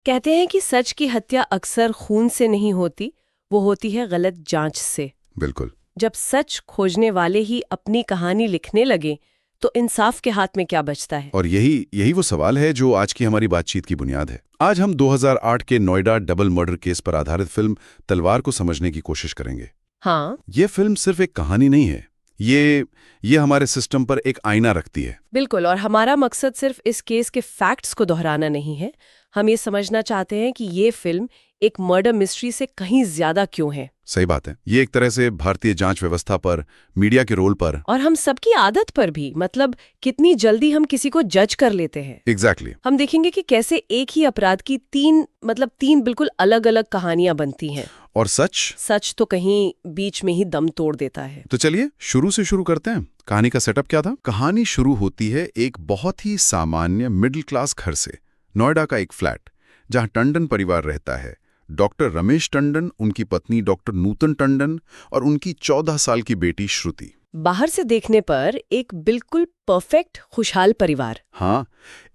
कहते हैं कि सच की हत्या अक्सर खून से नहीं होती, वो होती है गलत जांच से। बिल्कुल। जब सच खोजने वाले ही अपनी कहानी लिखने लगे तो इंसाफ के हाथ में क्या बचता है? और यही वो सवाल है जो आज की हमारी बातचीत की बुनियाद है। आज हम 2008 के नोएडा डबल मर्डर केस पर आधारित फिल्म तलवार को समझने की कोशिश करेंगे। हाँ, ये फिल्म सिर्फ एक कहानी नहीं है, ये हमारे सिस्टम पर एक आईना रखती है। बिल्कुल। और हमारा मकसद सिर्फ इस केस के फैक्ट्स को दोहराना नहीं है, हम ये समझना चाहते हैं कि ये फिल्म एक मर्डर मिस्ट्री से कहीं ज्यादा क्यों है। सही बात है। ये एक तरह से भारतीय जांच व्यवस्था पर, मीडिया के रोल पर और हम सबकी आदत पर भी, मतलब कितनी जल्दी हम किसी को जज कर लेते हैं। एग्जैक्टली। हम देखेंगे कि कैसे एक ही अपराध की तीन बिल्कुल अलग अलग कहानियां बनती हैं। और सच तो कहीं बीच में ही दम तोड़ देता है। तो चलिए शुरू से शुरू करते हैं। कहानी का सेटअप क्या था? कहानी शुरू होती है एक बहुत ही सामान्य मिडिल क्लास घर से, नोएडा का एक फ्लैट जहां टंडन परिवार रहता है। डॉक्टर रमेश टंडन, उनकी पत्नी डॉक्टर नूतन टंडन और उनकी 14 साल की बेटी श्रुति। बाहर से देखने पर एक बिल्कुल परफेक्ट खुशहाल परिवार। हाँ,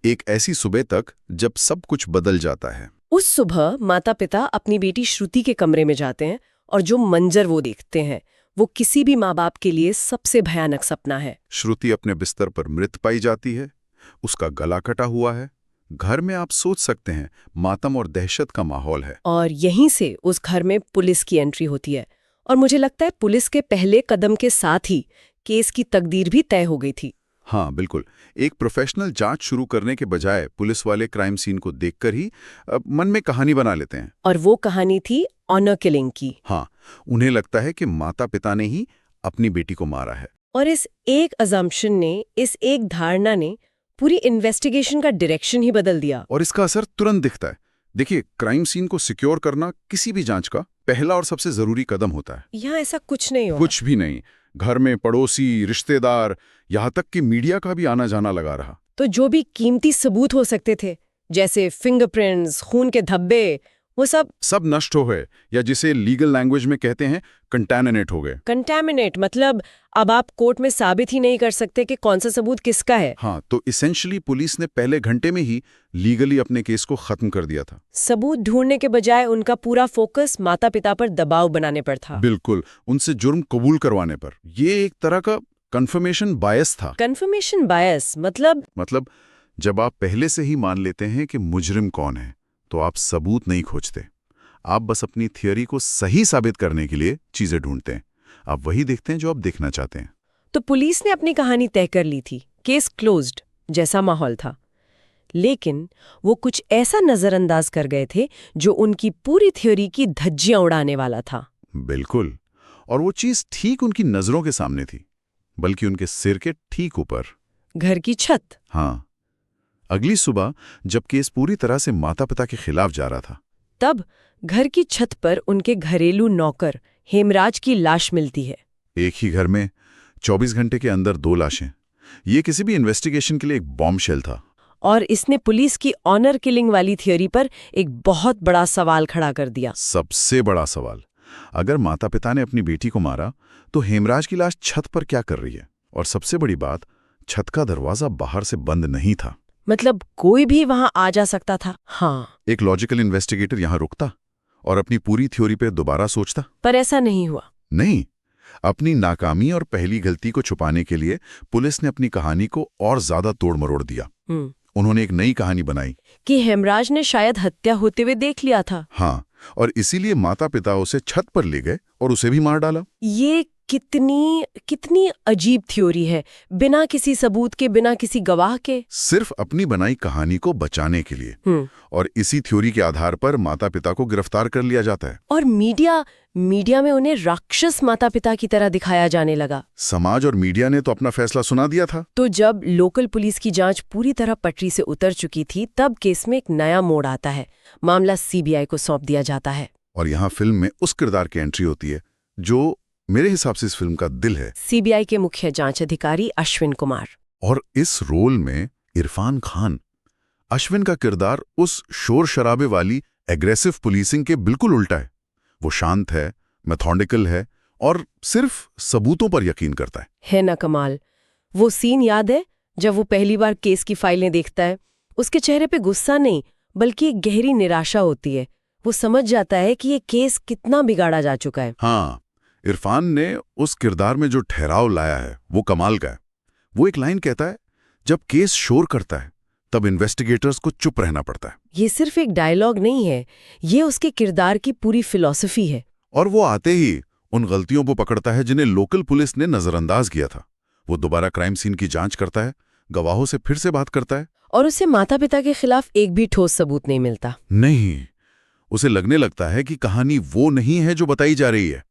एक ऐसी सुबह तक जब सब कुछ बदल जाता है। उस सुबह माता पिता अपनी बेटी श्रुति के कमरे में जाते हैं और जो मंजर वो देखते हैं वो किसी भी माँ बाप के लिए सबसे भयानक सपना है। श्रुति अपने बिस्तर पर मृत पाई जाती है, उसका गला कटा हुआ है। घर में आप सोच सकते हैं मातम और दहशत का माहौल है। और यहीं से उस घर में पुलिस की एंट्री होती है और मुझे लगता है पुलिस के पहले कदम के साथ ही केस की तकदीर भी तय हो गई थी। हाँ बिल्कुल। एक प्रोफेशनल जांच शुरू करने के बजाय पुलिस वाले क्राइम सीन को देखकर ही मन में कहानी बना लेते हैं। और वो कहानी थी ऑनर किलिंग की। हाँ, उन्हें लगता है कि माता पिता ने ही अपनी बेटी को मारा है। और इस एक अजम्पशन ने, इस एक धारणा ने पूरी इन्वेस्टिगेशन का डायरेक्शन ही बदल दिया। और इसका असर तुरंत दिखता है। देखिए, क्राइम सीन को सिक्योर करना किसी भी जांच का पहला और सबसे जरूरी कदम होता है। यहाँ ऐसा कुछ नहीं होगा। कुछ भी नहीं। घर में पड़ोसी, रिश्तेदार, यहाँ तक कि मीडिया का भी आना जाना लगा रहा। तो जो भी कीमती सबूत हो सकते थे, जैसे फिंगरप्रिंट्स, खून के धब्बे, वो सब नष्ट हो गए, या जिसे लीगल लैंग्वेज में कहते हैं कंटैमिनेट हो गए। कंटैमिनेट मतलब अब आप कोर्ट में साबित ही नहीं कर सकते कि कौन सा सबूत किसका है। हाँ, तो इसेंशियली पुलिस ने पहले घंटे में ही लीगली अपने केस को खत्म कर दिया था। सबूत ढूंढने के बजाय उनका पूरा फोकस माता पिता पर दबाव बनाने पर था। बिल्कुल, उनसे जुर्म कबूल करवाने पर। ये एक तरह का कन्फर्मेशन बायस था। कन्फर्मेशन बायस मतलब जब आप पहले से ही मान लेते हैं कि मुजरिम कौन है, तो आप सबूत नहीं खोजते। आप बस अपनी थियरी को सही साबित करने के लिए चीजें ढूंढते हैं। आप वही देखते हैं जो आप देखना चाहते हैं। तो पुलिस ने अपनी कहानी तय कर ली थी, केस क्लोज्ड जैसा माहौल था। लेकिन वो कुछ ऐसा नजरअंदाज कर गए थे जो उनकी पूरी थ्योरी की धज्जियां उड़ाने वाला था। बिल्कुल। और वो चीज ठीक उनकी नजरों के सामने थी, बल्कि उनके सिर के ठीक ऊपर। घर की छत। हाँ, अगली सुबह जब केस पूरी तरह से माता पिता के खिलाफ जा रहा था, तब घर की छत पर उनके घरेलू नौकर हेमराज की लाश मिलती है। एक ही घर में 24 घंटे के अंदर 2 लाशें। ये किसी भी इन्वेस्टिगेशन के लिए एक बॉम्बशेल था। और इसने पुलिस की ऑनर किलिंग वाली थ्योरी पर एक बहुत बड़ा सवाल खड़ा कर दिया। सबसे बड़ा सवाल, अगर माता पिता ने अपनी बेटी को मारा तो हेमराज की लाश छत पर क्या कर रही है? और सबसे बड़ी बात, छत का दरवाजा बाहर से बंद नहीं था। मतलब कोई भी वहां आ जा सकता था। हाँ, एक लॉजिकल इन्वेस्टिगेटर यहां रुकता और अपनी पूरी थ्योरी पे दोबारा सोचता। पर ऐसा नहीं हुआ। नहीं, अपनी नाकामी और पहली गलती को छुपाने के लिए पुलिस ने अपनी कहानी को और ज्यादा तोड़ मरोड़ दिया। उन्होंने एक नई कहानी बनाई कि हेमराज ने शायद हत्या होते हुए देख लिया था। हाँ, और इसीलिए माता पिता उसे छत पर ले गए और उसे भी मार डाला। ये कितनी अजीब थ्योरी है, बिना किसी सबूत के, बिना किसी गवाह के, सिर्फ अपनी बनाई कहानी को बचाने के लिए। और इसी थ्योरी के आधार पर माता पिता को गिरफ्तार कर लिया जाता है। और मीडिया में उन्हें राक्षस माता पिता की तरह दिखाया जाने लगा। समाज और मीडिया ने तो अपना फैसला सुना दिया था। तो जब लोकल पुलिस की जांच पूरी तरह पटरी से उतर चुकी थी, तब केस में एक नया मोड़ आता है। मामला सीबीआई को सौंप दिया जाता है। और यहाँ फिल्म में उस किरदार की एंट्री होती है जो मेरे हिसाब से इस फिल्म का दिल है। सीबीआई के मुख्य जांच अधिकारी अश्विन कुमार। और इस रोल में इरफान खान। अश्विन का किरदार उस शोर शराबे वाली एग्रेसिव पुलिसिंग के बिल्कुल उल्टा है। वो शांत है, मेथोडिकल है और सिर्फ सबूतों पर यकीन करता है ना कमाल। वो सीन याद है जब वो पहली बार केस की फाइलें देखता है? उसके चेहरे पे गुस्सा नहीं, बल्कि एक गहरी निराशा होती है। वो समझ जाता है कि ये केस कितना बिगाड़ा जा चुका है। हाँ, इरफान ने उस किरदार में जो ठहराव लाया है वो कमाल का है। वो एक लाइन कहता है, जब केस शोर करता है तब इन्वेस्टिगेटर्स को चुप रहना पड़ता है। ये सिर्फ एक डायलॉग नहीं है, ये उसके किरदार की पूरी फिलॉसफी है। और वो आते ही उन गलतियों को पकड़ता है जिन्हें लोकल पुलिस ने नजरअंदाज किया था। वो दोबारा क्राइम सीन की जांच करता है, गवाहों से फिर से बात करता है। और उसे माता पिता के खिलाफ एक भी ठोस सबूत नहीं मिलता। नहीं, उसे लगने लगता है कि कहानी वो नहीं है जो बताई जा रही है।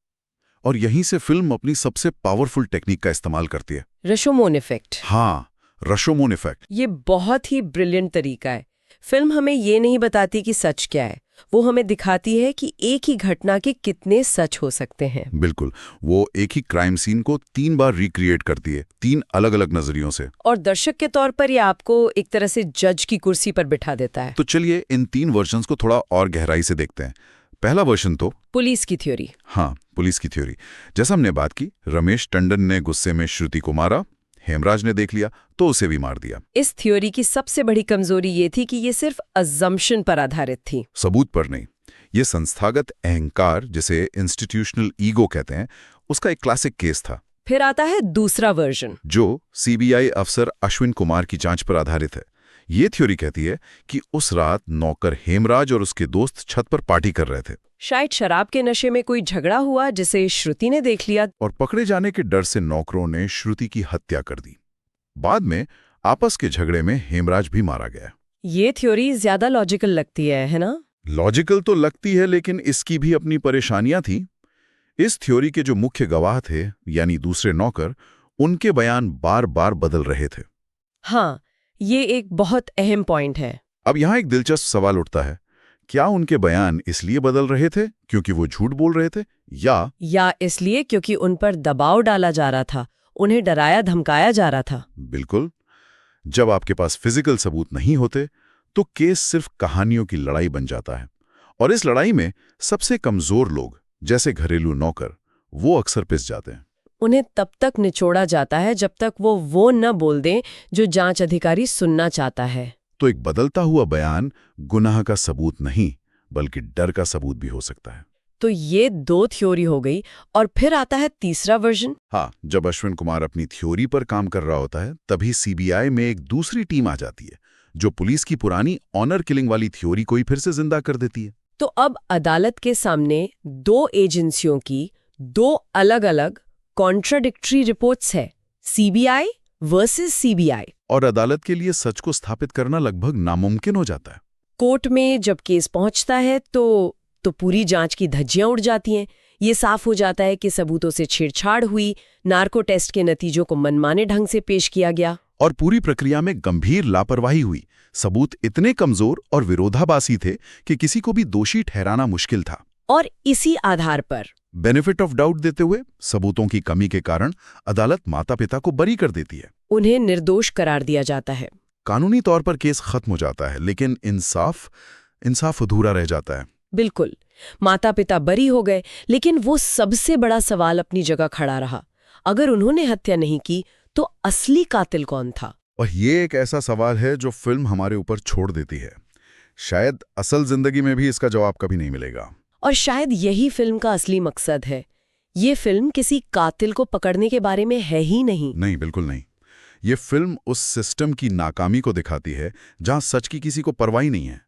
और यहीं से फिल्म अपनी सबसे पावरफुल टेक्निक का इस्तेमाल करती है, रशोमोन इफेक्ट। हाँ, रशोमोन इफेक्ट। ये बहुत ही ब्रिलियंट तरीका है। फिल्म हमें ये नहीं बताती कि सच क्या है, वो हमें दिखाती है कि एक ही घटना के कितने सच हो सकते हैं। बिल्कुल, वो एक ही क्राइम सीन को 3 बार रिक्रिएट करती है, 3 अलग-अलग नजरियों से। और दर्शक के तौर पर ये आपको एक तरह से जज की कुर्सी पर बिठा देता है। तो चलिए इन 3 वर्जन्स को थोड़ा और गहराई से देखते हैं। पहला वर्जन तो पुलिस की थ्योरी। हाँ, पुलिस की थ्योरी। जैसा हमने बात की, रमेश टंडन ने गुस्से में श्रुति को मारा, हेमराज ने देख लिया तो उसे भी मार दिया। इस थ्योरी की सबसे बड़ी कमजोरी ये थी कि ये सिर्फ अजम्पशन पर आधारित थी, सबूत पर नहीं। ये संस्थागत अहंकार, जिसे इंस्टीट्यूशनल ईगो कहते हैं, उसका एक क्लासिक केस था। फिर आता है दूसरा वर्जन, जो सीबीआई अफसर अश्विन कुमार की जांच पर आधारित है। ये थ्योरी कहती है कि उस रात नौकर हेमराज और उसके दोस्त छत पर पार्टी कर रहे थे। शायद शराब के नशे में कोई झगड़ा हुआ जिसे श्रुति ने देख लिया, और पकड़े जाने के डर से नौकरों ने श्रुति की हत्या कर दी। बाद में आपस के झगड़े में हेमराज भी मारा गया। ये थ्योरी ज्यादा लॉजिकल लगती है ना? लॉजिकल तो लगती है, लेकिन इसकी भी अपनी परेशानियां थी। इस थ्योरी के जो मुख्य गवाह थे, यानी दूसरे नौकर, उनके बयान बार बार बदल रहे थे। हाँ, ये एक बहुत अहम पॉइंट है। अब यहाँ एक दिलचस्प सवाल उठता है, क्या उनके बयान इसलिए बदल रहे थे क्योंकि वो झूठ बोल रहे थे, या इसलिए क्योंकि उन पर दबाव डाला जा रहा था, उन्हें डराया धमकाया जा रहा था? बिल्कुल। जब आपके पास फिजिकल सबूत नहीं होते तो केस सिर्फ कहानियों की लड़ाई बन जाता है। और इस लड़ाई में सबसे कमजोर लोग, जैसे घरेलू नौकर, वो अक्सर पिस जाते हैं। उन्हें तब तक निचोड़ा जाता है जब तक वो न बोल दें जो जांच अधिकारी सुनना चाहता है। तो एक बदलता हुआ बयान गुनाह का सबूत नहीं, बल्कि डर का सबूत भी हो सकता है। तो ये 2 थ्योरी हो गई, और फिर आता है तीसरा वर्जन। हाँ, जब अश्विन कुमार अपनी थ्योरी पर काम कर रहा होता है, तभी सीबीआई में एक दूसरी टीम आ जाती है, जो पुलिस की पुरानी ऑनर किलिंग वाली थ्योरी को ही फिर से जिंदा कर देती है। तो अब अदालत के सामने 2 एजेंसियों की 2 अलग-अलग कॉन्ट्राडिक्टरी रिपोर्ट्स है, सीबीआई वर्सेस सीबीआई। और अदालत के लिए सच को स्थापित करना लगभग नामुमकिन हो जाता है। कोर्ट में जब केस पहुंचता है तो पूरी जांच की धज्जियां उड़ जाती हैं। ये साफ हो जाता है कि सबूतों से छेड़छाड़ हुई, नार्को टेस्ट के नतीजों को मनमाने ढंग से पेश किया गया, और पूरी प्रक्रिया में गंभीर लापरवाही हुई। सबूत इतने कमजोर और विरोधाभासी थे कि किसी को भी दोषी ठहराना मुश्किल था। और इसी आधार पर बेनिफिट ऑफ डाउट देते हुए सबूतों की कमी के कारण अदालत माता पिता को बरी कर देती है, उन्हें निर्दोष करार दिया जाता है। कानूनी तौर पर केस खत्म हो जाता है, लेकिन इंसाफ अधूरा रह जाता है। बिल्कुल, माता पिता बरी हो गए, लेकिन वो सबसे बड़ा सवाल अपनी जगह खड़ा रहा। अगर उन्होंने हत्या नहीं की तो असली कातिल कौन था? और ये एक ऐसा सवाल है जो फिल्म हमारे ऊपर छोड़ देती है। शायद असल जिंदगी में भी इसका जवाब कभी नहीं मिलेगा। और शायद यही फिल्म का असली मकसद है। ये फिल्म किसी कातिल को पकड़ने के बारे में है ही नहीं। नहीं, बिल्कुल नहीं। ये फिल्म उस सिस्टम की नाकामी को दिखाती है जहां सच की किसी को परवाह नहीं है।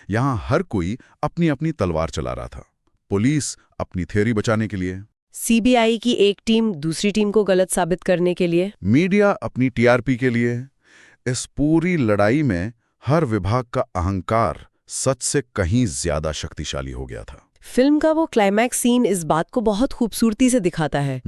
यहां हर कोई अपनी अपनी तलवार चला रहा था। पुलिस अपनी थ्योरी बचाने के लिए, सीबीआई की एक टीम दूसरी टीम को गलत साबित करने के लिए, मीडिया अपनी टीआरपी के लिए। इस पूरी लड़ाई में हर विभाग का अहंकार सच से कहीं ज्यादा शक्तिशाली हो गया था। फिल्म का वो क्लाइमैक्स सीन इस बात को बहुत खूबसूरती से दिखाता है।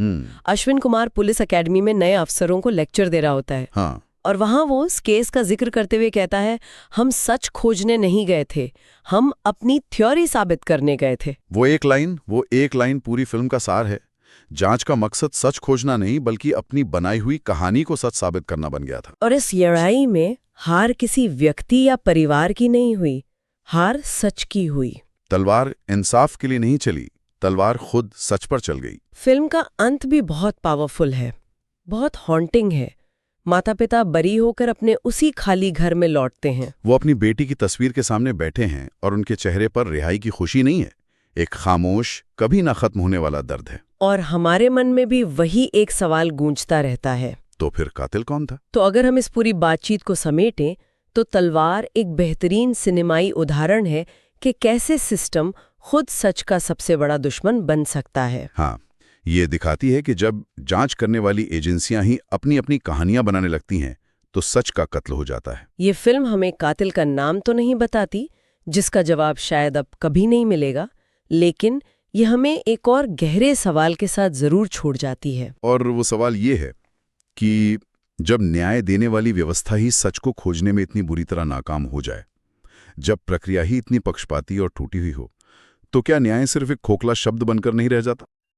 अश्विन कुमार पुलिस एकेडमी में नए अफसरों को लेक्चर दे रहा होता है। हाँ। और वहां वो इस केस का जिक्र करते हुए कहता है, हम सच खोजने नहीं गए थे, हम अपनी थ्योरी साबित करने गए थे। वो एक लाइन पूरी फिल्म का सार है। जांच का मकसद सच खोजना नहीं, बल्कि अपनी बनाई हुई कहानी को सच साबित करना बन गया था। और इस लड़ाई में हार किसी व्यक्ति या परिवार की नहीं हुई, हार सच की हुई। तलवार इंसाफ के लिए नहीं चली, तलवार खुद सच पर चल गई। फिल्म का अंत भी बहुत पावरफुल है, बहुत हॉन्टिंग है। माता पिता बरी होकर अपने उसी खाली घर में लौटते हैं। वो अपनी बेटी की तस्वीर के सामने बैठे हैं और उनके चेहरे पर रिहाई की खुशी नहीं है, एक खामोश, कभी ना खत्म होने वाला दर्द है। और हमारे मन में भी वही एक सवाल गूंजता रहता है, तो फिर कातिल कौन था? तो अगर हम इस पूरी बातचीत को समेटें तो तलवार एक बेहतरीन सिनेमाई उदाहरण है कि कैसे सिस्टम खुद सच का सबसे बड़ा दुश्मन बन सकता है। हाँ, ये दिखाती है कि जब जांच करने वाली एजेंसियां ही अपनी अपनी कहानियां बनाने लगती हैं तो सच का कत्ल हो जाता है। ये फिल्म हमें कातिल का नाम तो नहीं बताती, जिसका जवाब शायद अब कभी नहीं मिलेगा, लेकिन ये हमें एक और गहरे सवाल के साथ जरूर छोड़ जाती है। और वो सवाल ये है कि जब न्याय देने वाली व्यवस्था ही सच को खोजने में इतनी बुरी तरह नाकाम हो जाए, जब प्रक्रिया ही इतनी पक्षपाती और टूटी हुई हो, तो क्या न्याय सिर्फ एक खोखला शब्द बनकर नहीं रह जाता?